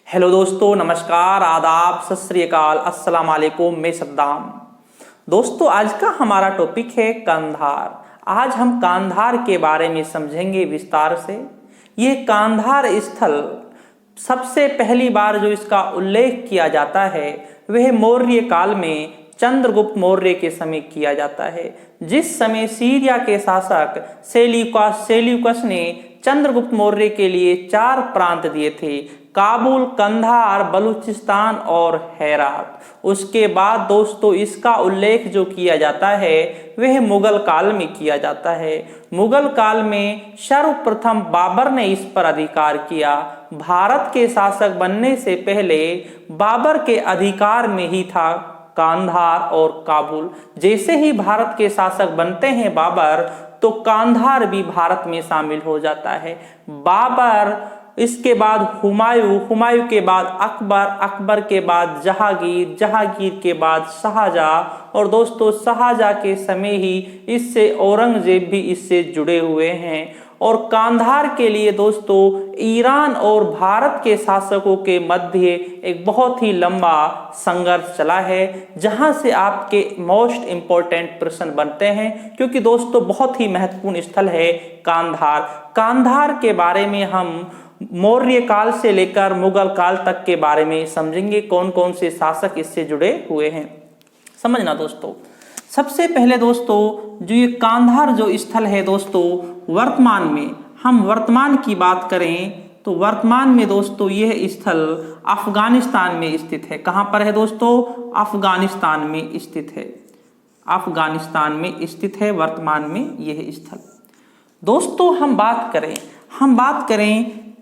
Hello दोस्तों, नमस्कार, आदाब, सत श्री अकाल, अस्सलाम वालेकुम। मैं सद्दाम। दोस्तों, आज का हमारा टॉपिक है कांधार। आज हम कांधार के बारे में समझेंगे विस्तार से। यह कांधार स्थल सबसे पहली बार जो इसका उल्लेख किया जाता है वह मौर्य काल में चंद्रगुप्त मौर्य के समय किया जाता है। जिस समय सीरिया के शासक सेल्यूकस ने चंद्रगुप्त मौर्य के लिए 4 प्रांत दिए थे, काबुल, कंधार, बलूचिस्तान और हेरात। उसके बाद दोस्तों इसका उल्लेख जो किया जाता है वह मुगल काल में किया जाता है। मुगल काल में सर्वप्रथम बाबर ने इस पर अधिकार किया। भारत के शासक बनने से पहले बाबर के अधिकार में ही था कांधार और काबुल। जैसे ही भारत के शासक बनते हैं बाबर, तो कांधार भी भारत में शामिल हो जाता है। बाबर, इसके बाद हुमायूं के बाद अकबर के बाद जहांगीर के बाद शाहजहां, और दोस्तों शाहजहां के समय ही इससे औरंगजेब भी इससे जुड़े हुए हैं। और कांधार के लिए दोस्तों ईरान और भारत के शासकों के मध्य एक बहुत ही लंबा संघर्ष चला है, जहां से आपके मोस्ट इंपॉर्टेंट प्रश्न बनते हैं, क्योंकि दोस्तों बहुत ही महत्वपूर्ण स्थल है कांधार। कांधार के बारे में हम मौर्य काल से लेकर मुगल काल तक के बारे में समझेंगे, कौन कौन से शासक इससे जुड़े हुए हैं। समझना दोस्तों, सबसे पहले दोस्तों जो ये कांधार जो स्थल है दोस्तों, वर्तमान की बात करें तो वर्तमान में दोस्तों यह स्थल अफगानिस्तान में स्थित है। कहां पर है दोस्तों? अफगानिस्तान में स्थित है। अफगानिस्तान में स्थित है वर्तमान में यह स्थल। दोस्तों हम बात करें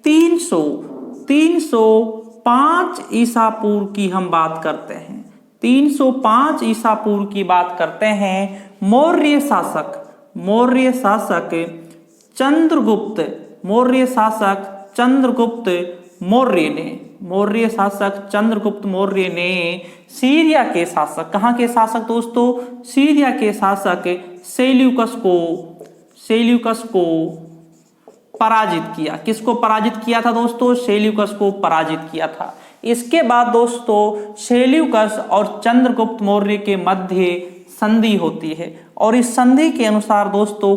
305 ईसा पूर्व की हम बात करते हैं। 305 ईसा पूर्व की बात करते हैं। मौर्य शासक चंद्रगुप्त मौर्य ने सीरिया के शासक, कहां के शासक दोस्तों? सीरिया के शासक सेल्यूकस को पराजित किया। किसको पराजित किया था दोस्तों? सेल्यूकस को पराजित किया था। इसके बाद दोस्तों सेल्यूकस और चंद्रगुप्त मौर्य के मध्य संधि होती है, और इस संधि के अनुसार दोस्तों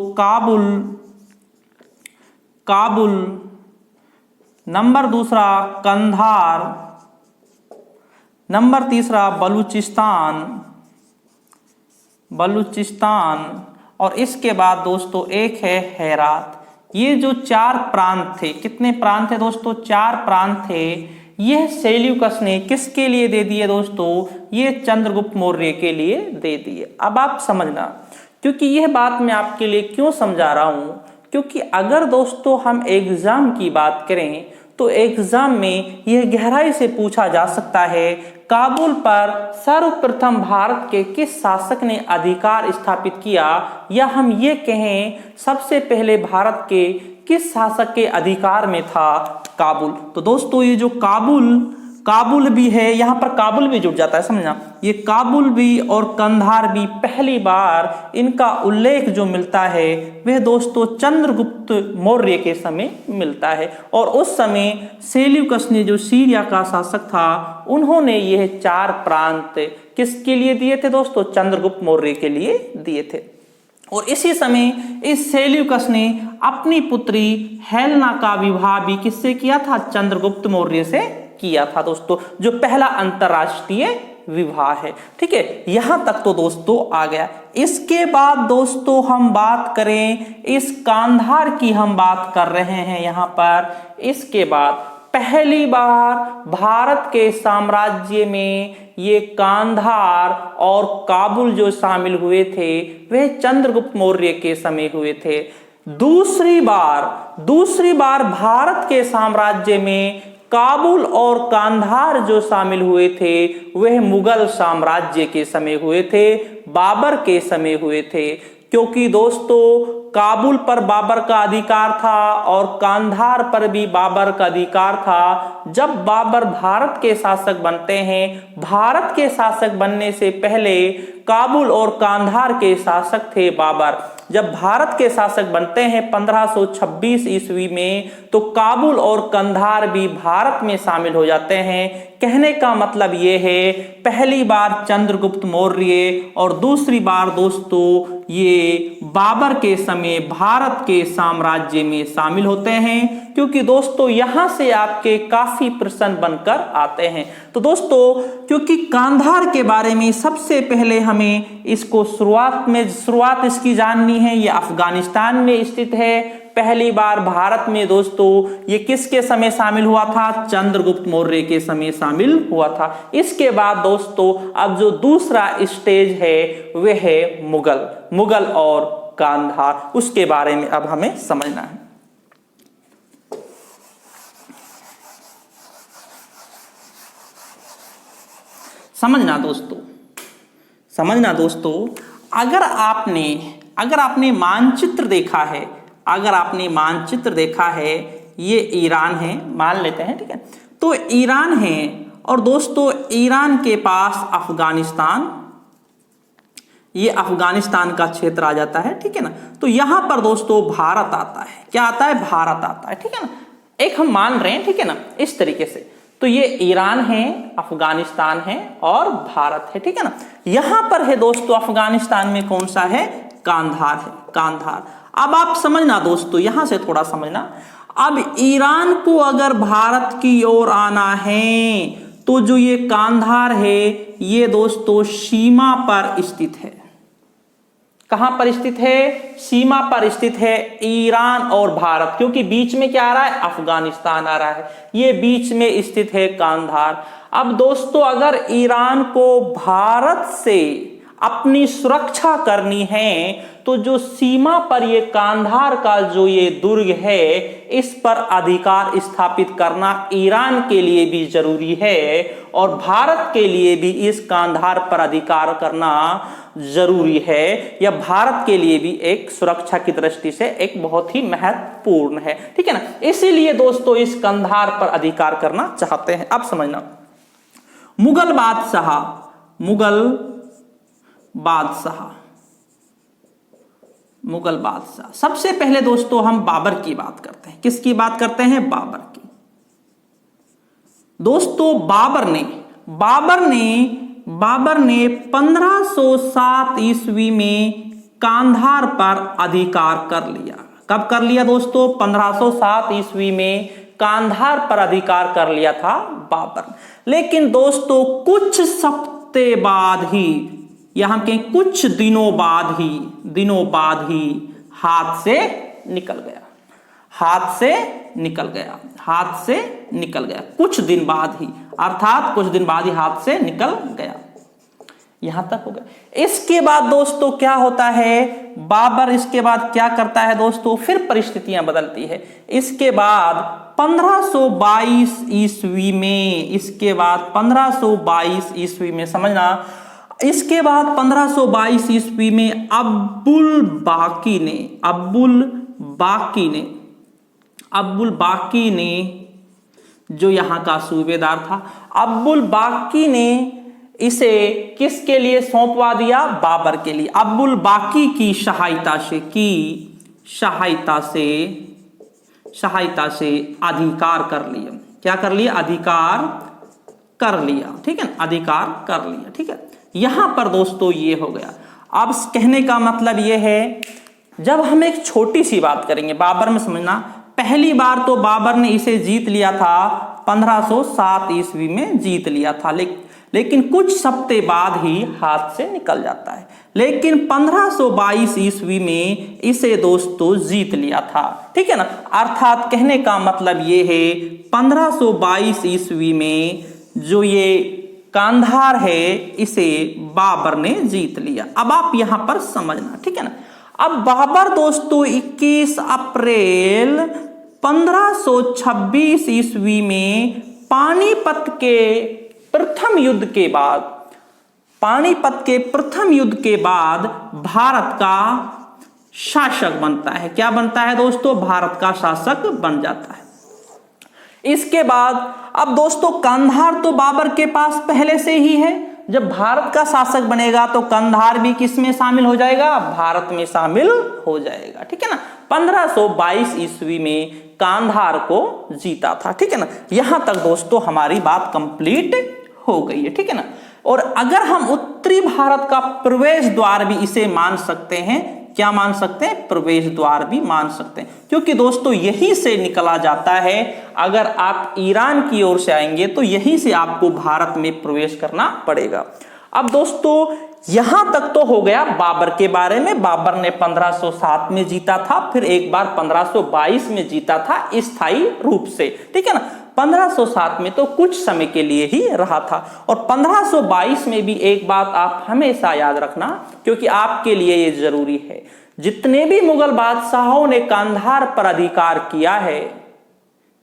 काबुल, नंबर दूसरा कंधार, नंबर तीसरा बलूचिस्तान, और इसके बाद दोस्तों एक है हेरात। ये जो 4 प्रांत थे, कितने प्रांत थे दोस्तों? 4 प्रांत थे। यह सेल्यूकस ने किसके लिए दे दिए दोस्तों? ये चंद्रगुप्त मौर्य के लिए दे दिए। अब आप समझना, क्योंकि यह बात मैं आपके लिए क्यों समझा रहा हूं, क्योंकि अगर दोस्तों हम एग्जाम की बात करें तो एग्जाम में यह गहराई से पूछा जा सकता है, काबुल पर सर्वप्रथम भारत के किस शासक ने अधिकार स्थापित किया, या हम ये कहें सबसे पहले भारत के किस शासक के अधिकार में था काबुल। तो दोस्तों ये जो काबुल भी है, यहां पर काबुल भी जुड़ जाता है, समझना। ये काबुल भी और कंधार भी पहली बार इनका उल्लेख जो मिलता है वह दोस्तों चंद्रगुप्त मौर्य के समय मिलता है। और उस समय सेल्यूकस ने, जो सीरिया का शासक था, उन्होंने यह 4 प्रांत किसके लिए दिए थे दोस्तों? चंद्रगुप्त मौर्य के लिए दिए थे। और इसी समय इस सेल्यूकस ने अपनी पुत्री हेलेना का विवाह भी किससे किया था? चंद्रगुप्त मौर्य से किया था दोस्तों, जो पहला अंतरराष्ट्रीय विवाह है। ठीक है, यहां तक तो दोस्तों आ गया। इसके बाद दोस्तों हम बात करें इस कांधार की, हम बात कर रहे हैं यहां पर। इसके बाद पहली बार भारत के साम्राज्य में ये कांधार और काबुल जो शामिल हुए थे वह चंद्रगुप्त मौर्य के समय हुए थे। दूसरी बार भारत के साम्राज्य में काबुल और कांधार जो शामिल हुए थे वह मुगल साम्राज्य के समय हुए थे, बाबर के समय हुए थे। क्योंकि दोस्तों काबुल पर बाबर का अधिकार था और कांधार पर भी बाबर का अधिकार था। जब बाबर भारत के शासक बनते हैं, भारत के शासक बनने से पहले काबुल और कांधार के शासक थे बाबर। जब भारत के शासक बनते हैं 1526 ईस्वी में, तो काबुल और कंधार भी भारत में शामिल हो जाते हैं। कहने का मतलब ये है, पहली बार चंद्रगुप्त मौर्य और दूसरी बार दोस्तों ये बाबर के समय भारत के साम्राज्य में शामिल होते हैं, क्योंकि दोस्तों यहां से आपके काफी प्रश्न बनकर आते हैं। तो दोस्तों क्योंकि कांधार के बारे में सबसे पहले हमें इसको शुरुआत इसकी जाननी है, ये अफगानिस्तान में स्थित है। पहली बार भारत में दोस्तों ये किसके समय शामिल हुआ था? चंद्रगुप्त मौर्य के समय शामिल हुआ था। इसके बाद दोस्तों अब जो दूसरा स्टेज है वह है मुगल और कांधार, उसके बारे में अब हमें समझना है। समझना दोस्तों, अगर आपने मानचित्र देखा है, ये ईरान है मान लेते हैं, ठीक है। तो ईरान है और दोस्तों ईरान के पास अफगानिस्तान, ये अफगानिस्तान का क्षेत्र आ जाता है, ठीक है ना। तो यहां पर दोस्तों भारत आता है। क्या आता है? भारत आता है, ठीक है ना। एक हम मान रहे हैं, ठीक है ना, इस तरीके से। तो ये ईरान है, अफगानिस्तान है और भारत है, ठीक है ना। यहां पर है दोस्तों अफगानिस्तान में कौन सा है? कांधार है, कांधार। अब आप समझना दोस्तों, यहां से थोड़ा समझना। अब ईरान को अगर भारत की ओर आना है तो जो ये कांधार है ये दोस्तों सीमा पर स्थित है। कहां पर स्थित है? सीमा पर स्थित है ईरान और भारत, क्योंकि बीच में क्या आ रहा है? अफगानिस्तान आ रहा है। ये बीच में स्थित है कांधार। अब दोस्तों अगर ईरान को भारत से अपनी सुरक्षा करनी है तो जो सीमा पर ये कांधार का जो ये दुर्ग है इस पर अधिकार स्थापित करना ईरान के लिए भी जरूरी है और भारत के लिए भी इस कांधार पर अधिकार करना जरूरी है। यह भारत के लिए भी एक सुरक्षा की दृष्टि से एक बहुत ही महत्वपूर्ण है, ठीक है ना। इसीलिए दोस्तों इस कांधार पर अधिकार करना चाहते हैं। अब समझना, मुगल बादशाह सबसे पहले दोस्तों हम बाबर की बात करते हैं। किसकी बात करते हैं? बाबर की। दोस्तों बाबर ने 1507 ईस्वी में कांधार पर अधिकार कर लिया। कब कर लिया दोस्तों? 1507 ईस्वी में कांधार पर अधिकार कर लिया था बाबर। लेकिन दोस्तों कुछ सप्ते बाद ही, यहां के कुछ दिनों बाद ही हाथ से निकल गया। कुछ दिन बाद ही, अर्थात कुछ दिन बाद ही हाथ से निकल गया। यहां तक हो गया। इसके बाद दोस्तों क्या होता है? बाबर इसके बाद क्या करता है दोस्तों? फिर परिस्थितियां बदलती है। इसके बाद 1522 ईस्वी में समझना, इसके बाद 1522 ईस्वी में अब्बुल बाकी ने जो यहाँ का सूबेदार था, अब्बुल बाकी ने इसे किसके लिए सौंपवा दिया? बाबर के लिए। अब्बुल बाकी की सहायता से अधिकार कर लिया। क्या कर लिया? अधिकार कर लिया, ठीक है, अधिकार कर लिया, ठीक है। यहां पर दोस्तों ये हो गया। अब कहने का मतलब ये है, जब हम एक छोटी सी बात करेंगे बाबर में, समझना, पहली बार तो बाबर ने इसे जीत लिया था 1507 ईस्वी में जीत लिया था, लेकिन कुछ सप्ते बाद ही हाथ से निकल जाता है। लेकिन 1522 ईस्वी में इसे दोस्तों जीत लिया था, ठीक है ना। अर्थात कहने का मतलब ये है 1522 ईस्वी में जो ये कांधार है इसे बाबर ने जीत लिया। अब आप यहां पर समझना, ठीक है ना। अब बाबर दोस्तों 21 अप्रैल 1526 ईस्वी में पानीपत के प्रथम युद्ध के बाद भारत का शासक बनता है। क्या बनता है दोस्तों? भारत का शासक बन जाता है। इसके बाद अब दोस्तों कांधार तो बाबर के पास पहले से ही है, जब भारत का शासक बनेगा तो कंधार भी किस में शामिल हो जाएगा, भारत में शामिल हो जाएगा, ठीक है ना। 1522 ईस्वी में कांधार को जीता था, ठीक है ना। यहां तक दोस्तों हमारी बात कंप्लीट हो गई है, ठीक है ना। और अगर हम उत्तरी भारत का प्रवेश द्वार भी इसे मान सकते हैं, क्या मान सकते हैं, प्रवेश द्वार भी मान सकते हैं, क्योंकि दोस्तों यही से निकला जाता है। अगर आप ईरान की ओर से आएंगे तो यहीं से आपको भारत में प्रवेश करना पड़ेगा। अब दोस्तों यहां तक तो हो गया बाबर के बारे में। बाबर ने 1507 में जीता था, फिर एक बार 1522 में जीता था स्थायी रूप से, ठीक है ना। 1507 में तो कुछ समय के लिए ही रहा था, और 1522 में भी एक बात आप हमेशा याद रखना, क्योंकि आपके लिए ये जरूरी है। जितने भी मुगल बादशाहों ने कांधार पर अधिकार किया है,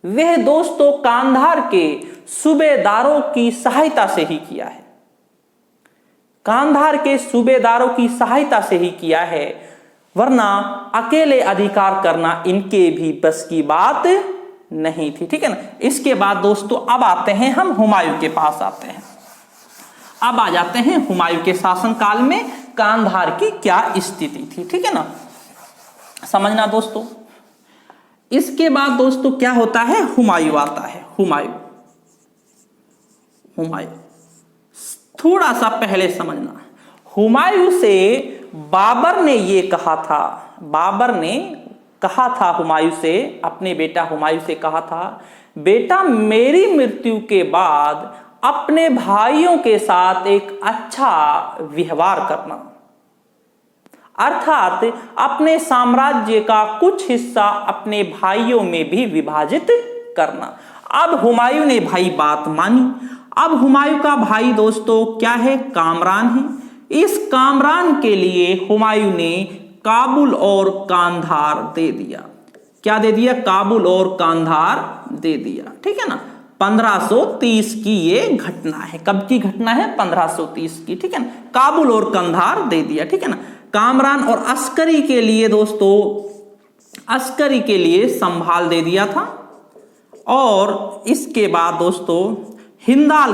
वह दोस्तों कांधार के सूबेदारों की सहायता से ही किया है, कांधार के सूबेदारों की सहायता से ही किया है, वरना अकेले अधिकार करना इनके भी बस की बात नहीं थी, ठीक है ना। इसके बाद दोस्तों अब आते हैं हम हुमायूं के पास आते हैं। अब आ जाते हैं हुमायूं के शासनकाल में कांधार की क्या स्थिति थी, ठीक है ना, समझना दोस्तों। इसके बाद दोस्तों क्या होता है, हुमायूं आता है। हुमायूं थोड़ा सा पहले समझना। हुमायूं से बाबर ने ये कहा था, बाबर ने कहा था हुमायूं से, अपने बेटा हुमायूं से कहा था, बेटा मेरी मृत्यु के बाद अपने भाइयों के साथ एक अच्छा व्यवहार करना, अर्थात अपने साम्राज्य का कुछ हिस्सा अपने भाइयों में भी विभाजित करना। अब हुमायूं ने भाई बात मानी। अब हुमायूं का भाई दोस्तों क्या है, कामरान है। इस कामरान के लिए हुमायूं ने काबुल और कांधार दे दिया। क्या दे दिया, काबुल और कांधार दे दिया, ठीक है ना। 1530 की ये घटना है। कब की घटना है, 1530 की, ठीक है ना। काबुल और कांधार दे दिया, ठीक है ना। कामरान और अस्करी के लिए दोस्तों, अस्करी के लिए संभाल दे दिया था, और इसके बाद दोस्तों हिंदाल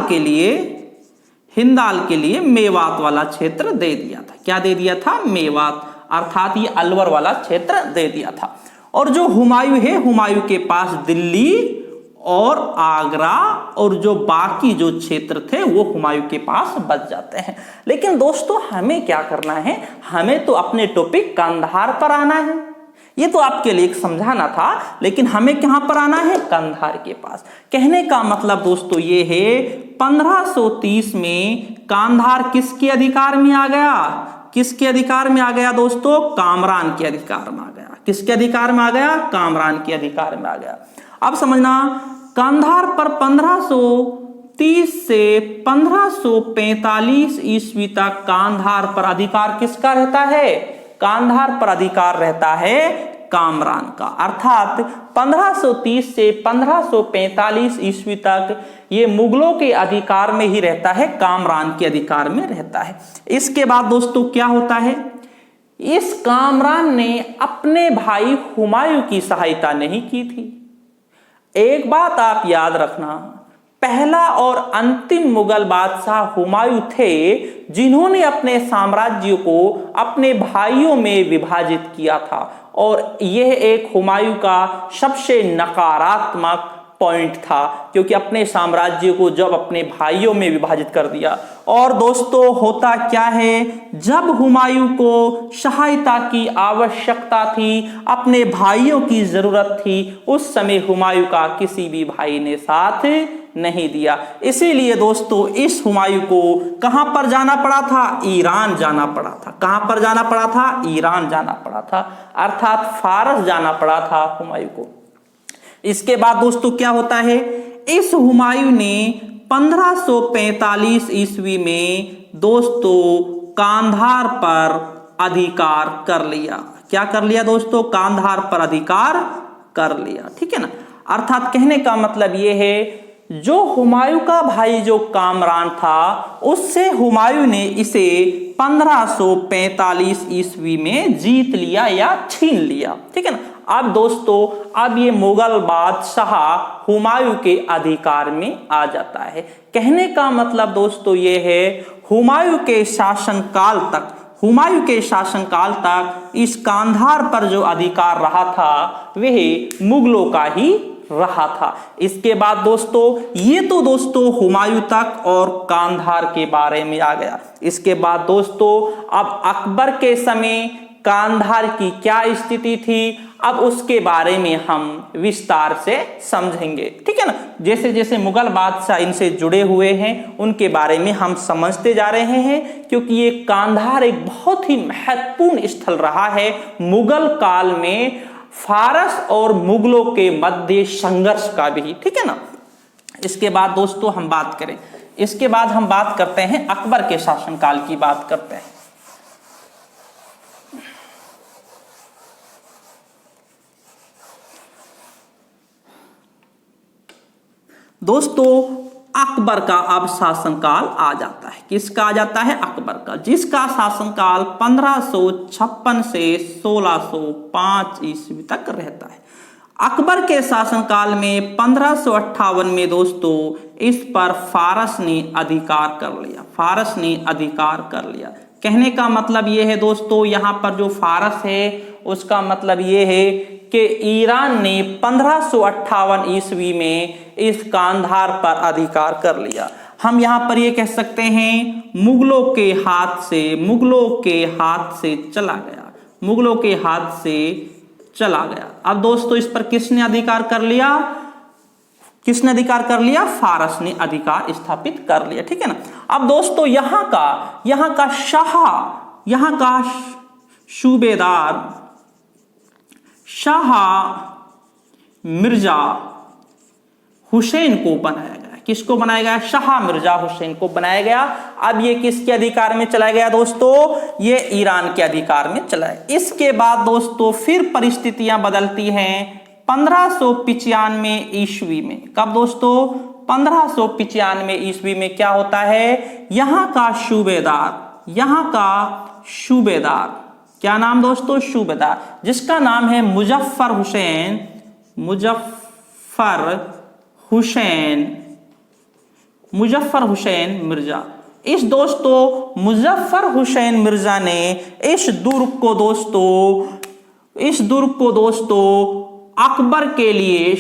के लिए मेवात वाला क्षेत्र दे दिया था। क्या दे दिया था, मेवात, अर्थात ये अलवर वाला क्षेत्र दे दिया था। और जो हुमायूं है, हुमायूं के पास दिल्ली और आगरा और जो बाकी जो क्षेत्र थे वो हुमायूं के पास बच जाते हैं। लेकिन दोस्तों हमें क्या करना है, हमें तो अपने टॉपिक कांधार पर आना है। ये तो आपके लिए एक समझाना था, लेकिन हमें कहां पर आना है, कांधार के पास। कहने का मतलब दोस्तों ये है 1530 में कांधार किसके अधिकार में आ गया, किसके अधिकार में आ गया दोस्तों, कामरान के अधिकार में आ गया। किसके अधिकार में आ गया, कामरान के अधिकार में आ गया। अब समझना, कांधार पर 1530 से 1545 ईस्वी तक कांधार पर अधिकार किसका रहता है, कांधार पर अधिकार रहता है कामरान का, अर्थात 1530 से 1545 ईस्वी तक ये मुगलों के अधिकार में ही रहता है, कामरान के अधिकार में रहता है। इसके बाद दोस्तों क्या होता है, इस कामरान ने अपने भाई हुमायूं की सहायता नहीं की थी। एक बात आप याद रखना, पहला और अंतिम मुगल बादशाह हुमायूं थे जिन्होंने अपने साम्राज्य को अपने भाइयों में विभाजित किया था, और यह एक हुमायूं का सबसे नकारात्मक पॉइंट था, क्योंकि अपने साम्राज्य को जब अपने भाइयों में विभाजित कर दिया। और दोस्तों होता क्या है, जब हुमायूं को सहायता की आवश्यकता थी, अपने भाइयों की जरूरत थी, उस समय हुमायूं का किसी भी भाई ने साथ नहीं दिया। इसीलिए दोस्तों इस हुमायूं को कहां पर जाना पड़ा था, ईरान जाना पड़ा था। कहां पर जाना पड़ा था, ईरान जाना पड़ा था, अर्थात फारस जाना पड़ा था हुमायूं को। इसके बाद दोस्तों क्या होता है, इस हुमायूं ने 1545 ईस्वी में दोस्तों कांधार पर अधिकार कर लिया। क्या कर लिया दोस्तों, कांधार पर अधिकार कर लिया, ठीक है ना। अर्थात कहने का मतलब यह है, जो हुमायूं का भाई जो कामरान था, उससे हुमायूं ने इसे 1545 ईस्वी में जीत लिया या छीन लिया, ठीक है ना। अब दोस्तों अब ये मुगल बादशाह हुमायूं के अधिकार में आ जाता है। कहने का मतलब दोस्तों ये है हुमायूं के शासनकाल तक इस कांधार पर जो अधिकार रहा था वह मुगलों का ही रहा था। इसके बाद दोस्तों ये तो दोस्तों हुमायूं तक और कांधार के बारे में आ गया। इसके बाद दोस्तों अब अकबर के समय कांधार की क्या स्थिति थी, अब उसके बारे में हम विस्तार से समझेंगे, ठीक है ना। जैसे जैसे मुगल बादशाह इनसे जुड़े हुए हैं उनके बारे में हम समझते जा रहे हैं, क्योंकि ये कांधार एक बहुत ही महत्वपूर्ण स्थल रहा है मुगल काल में, फारस और मुगलों के मध्य संघर्ष का भी, ठीक है ना। इसके बाद दोस्तों हम बात करें, इसके बाद हम बात करते हैं अकबर के शासनकाल की बात करते हैं। दोस्तों अकबर का अब शासनकाल आ जाता है। किसका आ जाता है? अकबर का, जिसका शासनकाल 1556 से 1605 ईस्वी तक रहता है। अकबर के शासनकाल में 1558 में दोस्तों इस पर फारस ने अधिकार कर लिया। कहने का मतलब ये है दोस्तों, यहाँ पर जो फारस है उसका मतलब ये है कि ईरान ने 1558 ईस्वी में इस कांधार पर अधिकार कर लिया। हम यहाँ पर ये कह सकते हैं मुगलों के हाथ से चला गया। अब दोस्तों इस पर किसने अधिकार कर लिया? फारस ने अधिकार स्थापित कर लिया, ठीक है ना। अब दोस्तों यहाँ का सूबेदार शाह मिर्जा हुसैन को बनाया गया। किसको बनाया गया? शाह मिर्जा हुसैन को बनाया गया। अब ये किसके अधिकार में चला गया दोस्तों? ये ईरान के अधिकार में चला गया। इसके बाद दोस्तों फिर परिस्थितियां बदलती हैं 1595 ईस्वी में। कब दोस्तों? 1595 ईस्वी में क्या होता है? यहाँ का सूबेदार, क्या नाम दोस्तों? सूबेदार, जिसका नाम है मुजफ्फर हुसैन मिर्जा। इस दोस्तों मुजफ्फर हुसैन मिर्जा ने इस दुर्ग को दोस्तों अकबर के लिए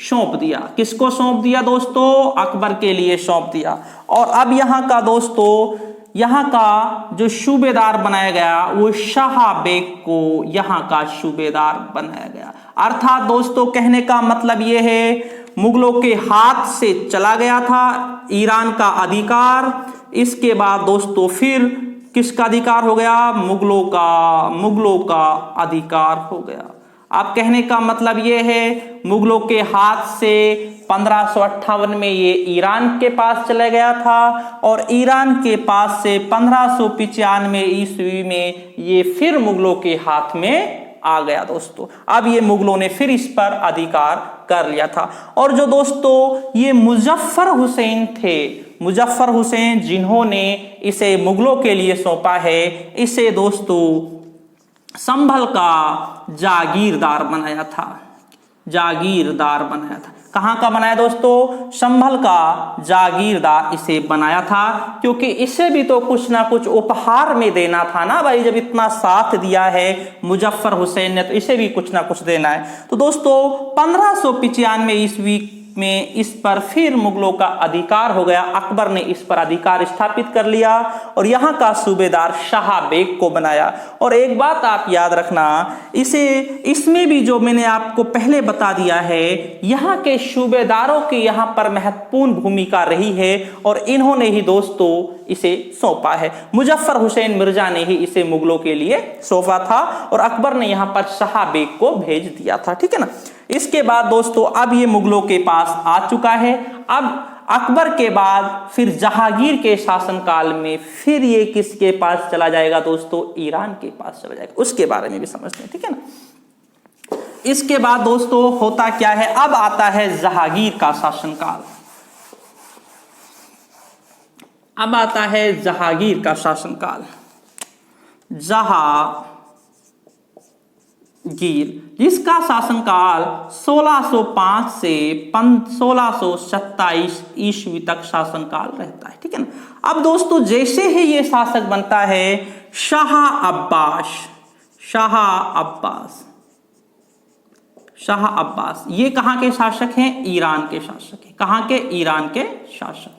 सौंप दिया। किसको सौंप दिया दोस्तों? अकबर के लिए सौंप दिया। और अब यहाँ का जो सूबेदार बनाया गया वो शाह बेग को यहाँ का सूबेदार बनाया गया। अर्थात दोस्तों कहने का मतलब ये है मुगलों के हाथ से चला गया था ईरान का अधिकार। इसके बाद दोस्तों फिर किसका अधिकार हो गया? मुगलों का अधिकार हो गया। अब कहने का मतलब ये है मुगलों के हाथ से 1558 में ये ईरान के पास चला गया था और ईरान के पास से 1595 ईस्वी में ये फिर मुगलों के हाथ में आ गया दोस्तों। अब ये मुगलों ने फिर इस पर अधिकार कर लिया था। और जो दोस्तों ये मुजफ्फर हुसैन जिन्होंने इसे मुगलों के लिए सौंपा है, इसे दोस्तों संभल का जागीरदार बनाया था। कहां का बनाया दोस्तों? संभल का जागीरदार इसे बनाया था, क्योंकि इसे भी तो कुछ ना कुछ उपहार में देना था ना भाई। जब इतना साथ दिया है मुजफ्फर हुसैन ने तो इसे भी कुछ ना कुछ देना है। तो दोस्तों 1595 ईस्वी में इस पर फिर मुगलों का अधिकार हो गया। अकबर ने इस पर अधिकार स्थापित कर लिया और यहाँ का सूबेदार शाह बेग को बनाया। और एक बात आप याद रखना, इसमें भी जो मैंने आपको पहले बता दिया है, यहाँ के सूबेदारों की यहाँ पर महत्वपूर्ण भूमिका रही है और इन्होंने ही दोस्तों इसे सौंपा है। मुजफ्फर हुसैन मिर्जा ने ही इसे मुगलों के लिए सौंपा था और अकबर ने यहाँ पर शाह बेग को भेज दिया था, ठीक है ना। इसके बाद दोस्तों अब ये मुगलों के पास आ चुका है। अब अकबर के बाद फिर जहांगीर के शासनकाल में फिर ये किसके पास चला जाएगा दोस्तों? ईरान के पास चला जाएगा। उसके बारे में भी समझते हैं, ठीक है ना। इसके बाद दोस्तों होता क्या है? अब आता है जहांगीर का शासनकाल। जहांगीर, जिसका शासनकाल 1605 से 1627 ईस्वी तक शासनकाल रहता है। ठीक है ना। अब दोस्तों जैसे ही ये शासक बनता है शाह अब्बास, ये कहाँ के शासक हैं? ईरान के शासक हैं। कहाँ के? ईरान के शासक।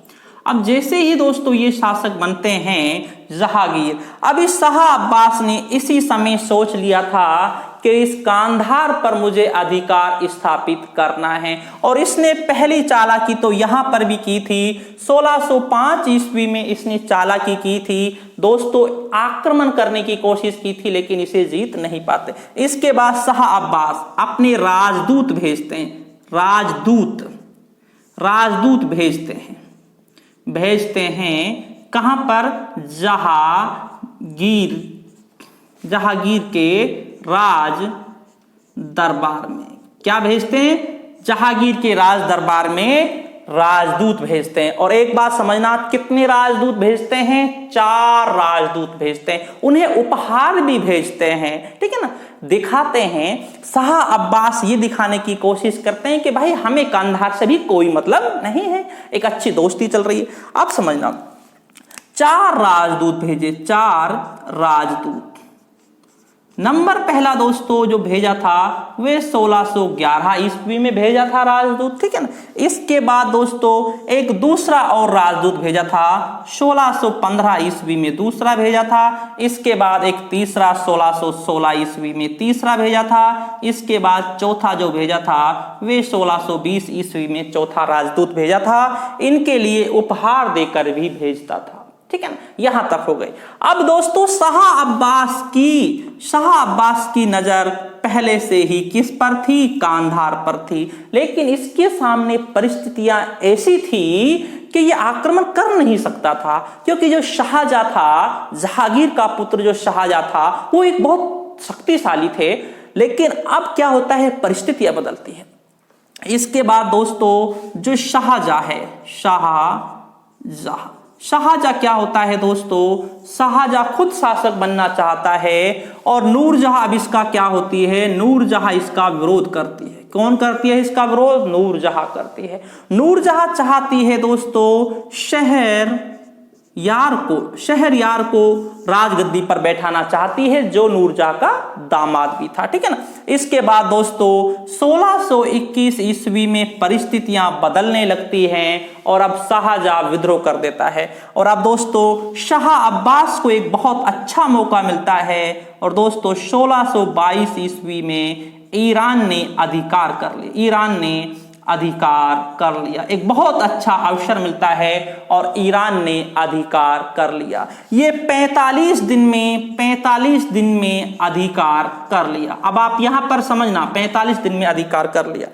अब जैसे ही दोस्तों ये शासक बनते हैं जहांगीर, अब इस शाह अब्बास ने इसी समय सोच लिया था कि इस कांधार पर मुझे अधिकार स्थापित करना है, और इसने पहली चालाकी तो यहां पर भी की थी। 1605 ईस्वी में इसने चालाकी की थी दोस्तों, आक्रमण करने की कोशिश की थी, लेकिन इसे जीत नहीं पाते। इसके बाद शाह अब्बास अपने राजदूत भेजते हैं, राजदूत भेजते हैं कहां पर? जहांगीर के राज दरबार में। क्या भेजते हैं? जहांगीर के राज दरबार में राजदूत भेजते हैं। और एक बात समझना, कितने राजदूत भेजते हैं? 4 राजदूत भेजते हैं। उन्हें उपहार भी भेजते हैं। ठीक है ना। दिखाते हैं, शाह अब्बास ये दिखाने की कोशिश करते हैं कि भाई हमें कांधार से भी कोई मतलब नहीं है, एक अच्छी दोस्ती चल रही है। आप समझना, 4 राजदूत भेजे, 4 राजदूत। नंबर पहला दोस्तों जो भेजा था वे 1611 ईस्वी में भेजा था राजदूत। ठीक है ना। इसके बाद दोस्तों एक दूसरा और राजदूत भेजा था 1615 ईस्वी में, दूसरा भेजा था। इसके बाद एक तीसरा 1616 ईस्वी में तीसरा भेजा था। इसके बाद चौथा जो भेजा था वे 1620 ईस्वी में चौथा राजदूत भेजा था। इनके लिए उपहार देकर भी भेजता था। ठीक है ना। यहां तक हो गई। अब दोस्तों शाह अब्बास की नजर पहले से ही किस पर थी? कांधार पर थी। लेकिन इसके सामने परिस्थितियां ऐसी थी कि यह आक्रमण कर नहीं सकता था, क्योंकि जो शाहजहां था, जहांगीर का पुत्र जो शाहजहां था, वो एक बहुत शक्तिशाली थे। लेकिन अब क्या होता है, परिस्थितियां बदलती हैं। इसके बाद दोस्तों जो शाहजहां है, शाहजहां क्या होता है दोस्तों? शाहजहां खुद शासक बनना चाहता है, और नूरजहां अब इसका क्या होती है? नूरजहां इसका विरोध करती है। कौन करती है इसका विरोध? नूरजहां करती है। नूरजहां चाहती है दोस्तों शहरयार को राजगद्दी पर बैठाना चाहती है, जो नूरजहां का दामाद भी था। ठीक है ना। इसके बाद दोस्तों 1621 ईस्वी में परिस्थितियां बदलने लगती हैं, और अब शाहजहां विद्रोह कर देता है। और अब दोस्तों शाह अब्बास को एक बहुत अच्छा मौका मिलता है, और दोस्तों 1622 ईस्वी में ईरान ने अधिकार कर लिया। एक बहुत अच्छा अवसर मिलता है और ईरान ने अधिकार कर लिया। ये 45 दिन में अधिकार कर लिया। अब आप यहां पर समझना, 45 दिन में अधिकार कर लिया।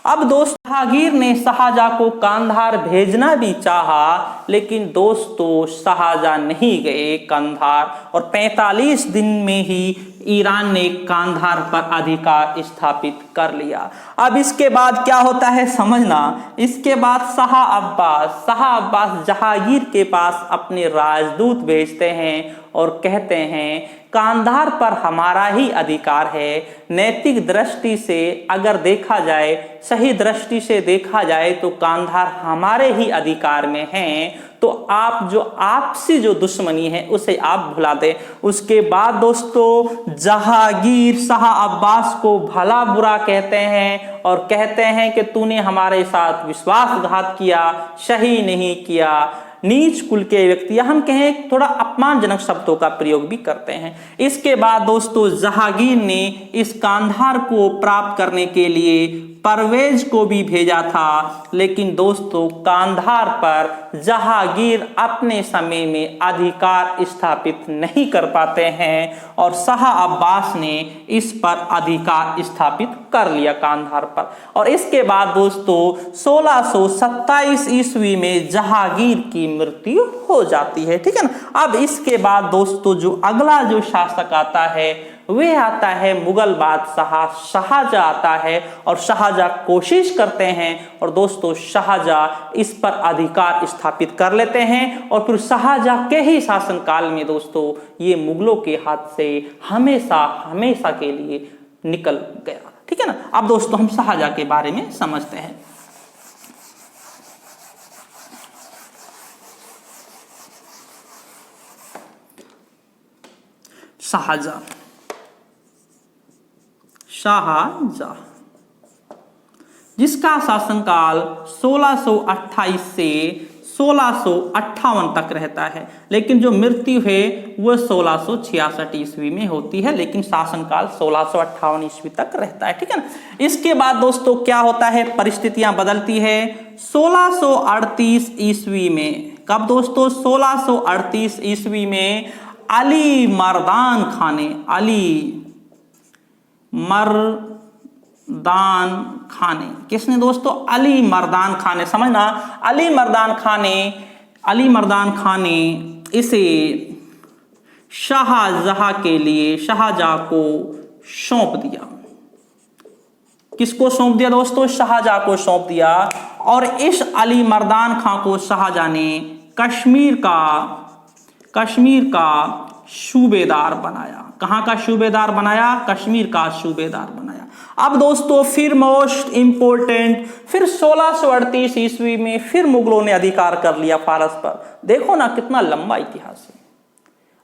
अब दोस्त जहांगीर ने शाहजहां को कांधार भेजना भी चाहा, लेकिन दोस्तों शाहजहां नहीं गए कांधार, और 45 दिन में ही ईरान ने कांधार पर अधिकार स्थापित कर लिया। अब इसके बाद क्या होता है समझना। इसके बाद शाह अब्बास जहांगीर के पास अपने राजदूत भेजते हैं और कहते हैं कांधार पर हमारा ही अधिकार है। नैतिक दृष्टि से अगर देखा जाए, सही दृष्टि से देखा जाए तो कांधार हमारे ही अधिकार में है, तो आप जो आपसी जो दुश्मनी है उसे आप भुला दें। उसके बाद दोस्तों जहांगीर शाह अब्बास को भला बुरा कहते हैं और कहते हैं कि तूने हमारे साथ विश्वासघात किया, सही नहीं किया, नीच कुल के व्यक्ति, या हम कहें थोड़ा अपमानजनक शब्दों का प्रयोग भी करते हैं। इसके बाद दोस्तों जहांगीर ने इस कांधार को प्राप्त करने के लिए परवेज को भी भेजा था, लेकिन दोस्तों कांधार पर जहांगीर अपने समय में अधिकार स्थापित नहीं कर पाते हैं, और शाह अब्बास ने इस पर अधिकार स्थापित कर लिया कांधार पर। और इसके बाद दोस्तों 1627 ईस्वी में जहांगीर की मृत्यु हो जाती है। ठीक है ना। अब इसके बाद दोस्तों जो अगला जो शासक आता है वह आता है मुगल बादशाह शाहजहां आता है, और शाहजहां कोशिश करते हैं और दोस्तों शाहजहां इस पर अधिकार स्थापित कर लेते हैं, और फिर शाहजहां के ही शासनकाल में दोस्तों ये मुगलों के हाथ से हमेशा हमेशा के लिए निकल गया। ठीक है ना। अब दोस्तों हम शाहजहां के बारे में समझते हैं। शाहजहां जिसका शासनकाल 1628 से 1658 तक रहता है, लेकिन जो मृत्यु है वह 1666 ईस्वी में होती है, लेकिन शासनकाल 1658 ईस्वी तक रहता है। ठीक है ना। इसके बाद दोस्तों क्या होता है, परिस्थितियां बदलती है 1638 ईस्वी में। कब दोस्तों? 1638 ईस्वी में अली मर्दान खाने, किसने दोस्तों? अली मर्दान खान ने, समझना, अली मर्दान खान ने इसे शाहजहां को सौंप दिया। किसको सौंप दिया दोस्तों? शाहजहां को सौंप दिया। और इस अली मर्दान खान को शाहजहां ने कश्मीर का सूबेदार बनाया। कहां का सूबेदार बनाया? कश्मीर का सूबेदार बनाया। अब दोस्तों फिर मोस्ट इंपोर्टेंट, फिर 1638 ईस्वी में फिर मुगलों ने अधिकार कर लिया फारस पर। देखो ना कितना लंबा इतिहास है।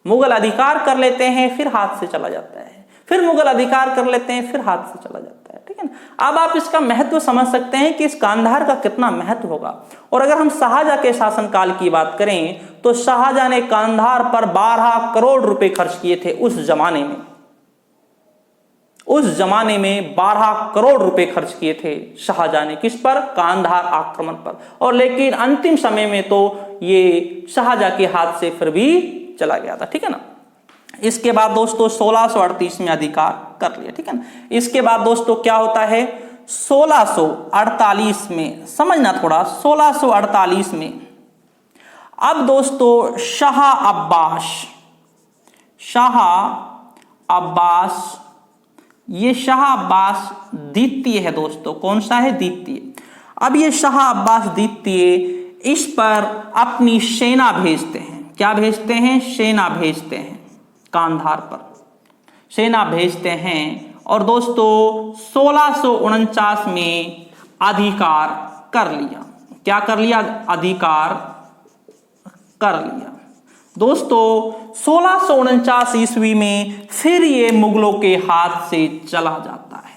मुगल अधिकार कर लेते हैं फिर हाथ से चला जाता है, फिर मुगल अधिकार कर लेते हैं फिर हाथ से चला जाता है। ठीक है ना। अब आप इसका महत्व समझ सकते हैं कि इस कांधार का कितना महत्व होगा। और अगर हम शाहजहां के शासनकाल की बात करें तो शाहजहां ने कांधार पर 12 करोड़ रुपए खर्च किए थे उस जमाने में। उस जमाने में 12 करोड़ रुपए खर्च किए थे शाहजहां ने, किस पर? कांधार आक्रमण पर। और लेकिन अंतिम समय में तो ये शाहजहां के हाथ से फिर भी चला गया था। ठीक है ना। इसके बाद दोस्तों 1638 में अधिकार कर लिया। ठीक है ना। इसके बाद दोस्तों क्या होता है, 1648 में, समझना थोड़ा, 1648 में अब दोस्तों शाह अब्बास ये शाह अब्बास द्वितीय है दोस्तों। कौन सा है? द्वितीय। अब ये शाह अब्बास द्वितीय इस पर अपनी सेना भेजते हैं। क्या भेजते हैं? सेना भेजते हैं, कांधार पर सेना भेजते हैं। और दोस्तों 1649 में अधिकार कर लिया। क्या कर लिया? अधिकार कर लिया। दोस्तों 1649 ईस्वी में फिर ये मुगलों के हाथ से चला जाता है।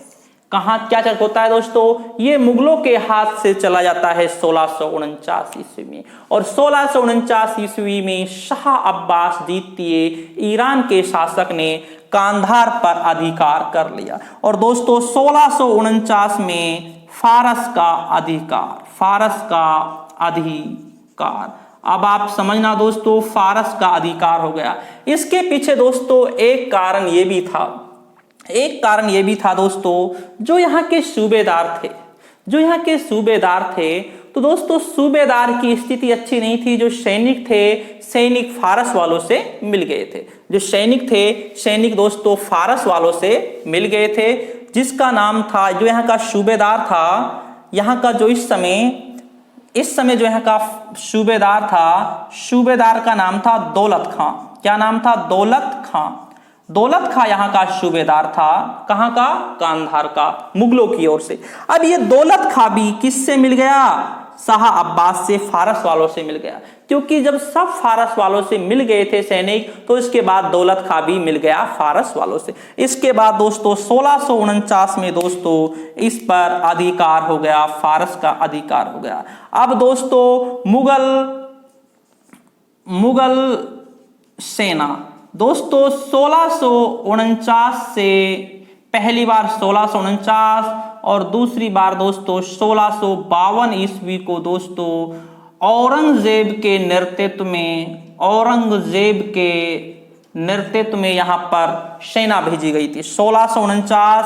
कहां क्या होता है दोस्तों? ये मुगलों के हाथ से चला जाता है 1649 ईस्वी में। और 1649 ईस्वी में शाह अब्बास द्वितीय ईरान के शासक ने कांधार पर अधिकार कर लिया। और दोस्तों 1649 में फारस का अधिकार। अब आप समझना दोस्तों, फारस का अधिकार हो गया। इसके पीछे दोस्तों एक कारण ये भी था दोस्तों, जो यहाँ के सूबेदार थे तो दोस्तों सूबेदार की स्थिति अच्छी नहीं थी। जो सैनिक फारस वालों से मिल गए थे। जो सैनिक दोस्तों फारस वालों से मिल गए थे, जिसका नाम था, जो यहाँ का सूबेदार था, यहाँ का जो इस समय जो यहाँ का सूबेदार था, सूबेदार का नाम था दौलत खां। क्या नाम था? दौलत खां यहाँ का सूबेदार था। कहाँ का? कांधार का, मुगलों की ओर से। अब ये दौलत खां भी किससे मिल गया? शाह अब्बास से, फारस वालों से मिल गया। क्योंकि जब सब फारस वालों से मिल गए थे सैनिक, तो इसके बाद दौलत खां भी मिल गया फारस वालों से। इसके बाद दोस्तों 1649 में दोस्तों इस पर अधिकार हो गया, फारस का अधिकार हो गया। अब दोस्तों मुगल सेना दोस्तों 1649 से, पहली बार 1649 और दूसरी बार दोस्तों 1652 ईस्वी को दोस्तों औरंगजेब के नेतृत्व में यहाँ पर सेना भेजी गई थी। 1649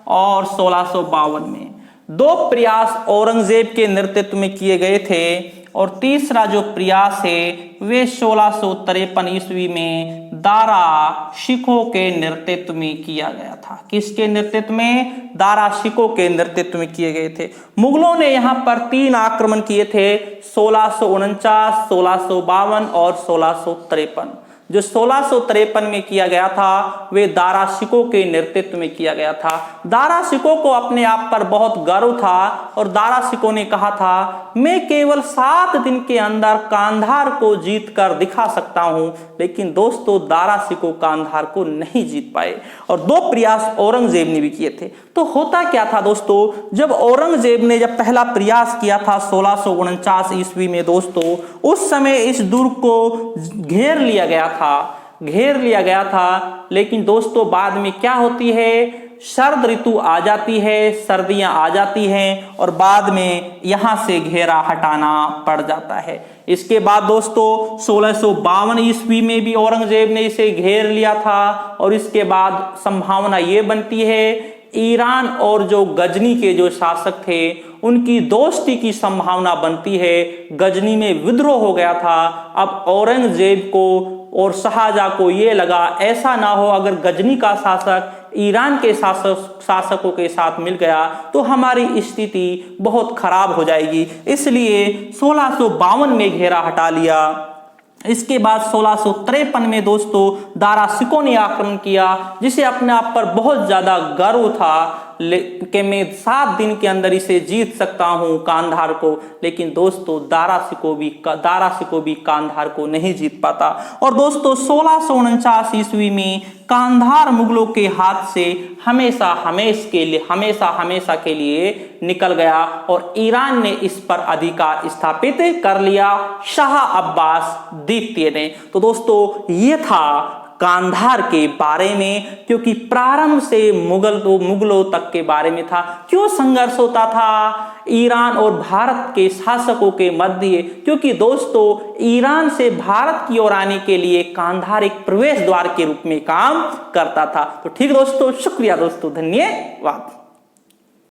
और 1652 में 2 प्रयास औरंगजेब के नेतृत्व में किए गए थे। और तीसरा जो प्रयास है वे 1653 ईस्वी में दारा शिकोह के नेतृत्व में किया गया था। किसके नेतृत्व में? दारा शिकोह के नेतृत्व में किए गए थे। मुगलों ने यहाँ पर 3 आक्रमण किए थे, 1649, 1652 और 1653। जो 1653 में किया गया था वे दारा शिकोह के नेतृत्व में किया गया था। दारा शिकोह को अपने आप पर बहुत गर्व था और दारा शिकोह ने कहा था, मैं केवल 7 दिन के अंदर कांधार को जीत कर दिखा सकता हूं। लेकिन दोस्तों दारा शिकोह कांधार को नहीं जीत पाए और 2 प्रयास औरंगजेब ने भी किए थे। तो होता क्या था दोस्तों, जब औरंगजेब ने जब पहला प्रयास किया था 1649 ईस्वी में दोस्तों, उस समय इस दुर्ग को घेर लिया गया था। लेकिन दोस्तों बाद में क्या होती है, शरद ऋतु आ जाती है, सर्दियां आ जाती हैं और बाद में यहां से घेरा हटाना पड़ जाता है। इसके बाद दोस्तों 1652 ईस्वी में भी औरंगजेब ने इसे घेर लिया था और इसके बाद संभावना ये बनती है ईरान और जो गजनी के जो शासक थे उनकी दोस्ती की संभावना बनती है। गजनी में विद्रोह हो गया था। अब औरंगजेब को और शाहजहां को ये लगा ऐसा ना हो, अगर गजनी का शासक ईरान के शासकों के साथ मिल गया तो हमारी स्थिति बहुत खराब हो जाएगी। इसलिए 1652 में घेरा हटा लिया। इसके बाद 1653 में दोस्तों दारा शिकोह ने आक्रमण किया, जिसे अपने आप पर बहुत ज्यादा गर्व था कि मैं 7 दिन के अंदर इसे जीत सकता हूं कांधार को। लेकिन दोस्तों दारा शिकोह भी कांधार को नहीं जीत पाता और दोस्तों 1649 ईस्वी में कांधार मुगलों के हाथ से हमेशा हमेशा के लिए निकल गया और ईरान ने इस पर अधिकार स्थापित कर लिया शाह अब्बास द्वितीय ने। तो दोस्तों ये था कांधार के बारे में, क्योंकि प्रारंभ से मुगलों तक के बारे में था। क्यों संघर्ष होता था ईरान और भारत के शासकों के मध्य? क्योंकि दोस्तों ईरान से भारत की ओर आने के लिए कांधार एक प्रवेश द्वार के रूप में काम करता था। तो ठीक दोस्तों, शुक्रिया दोस्तों, धन्यवाद।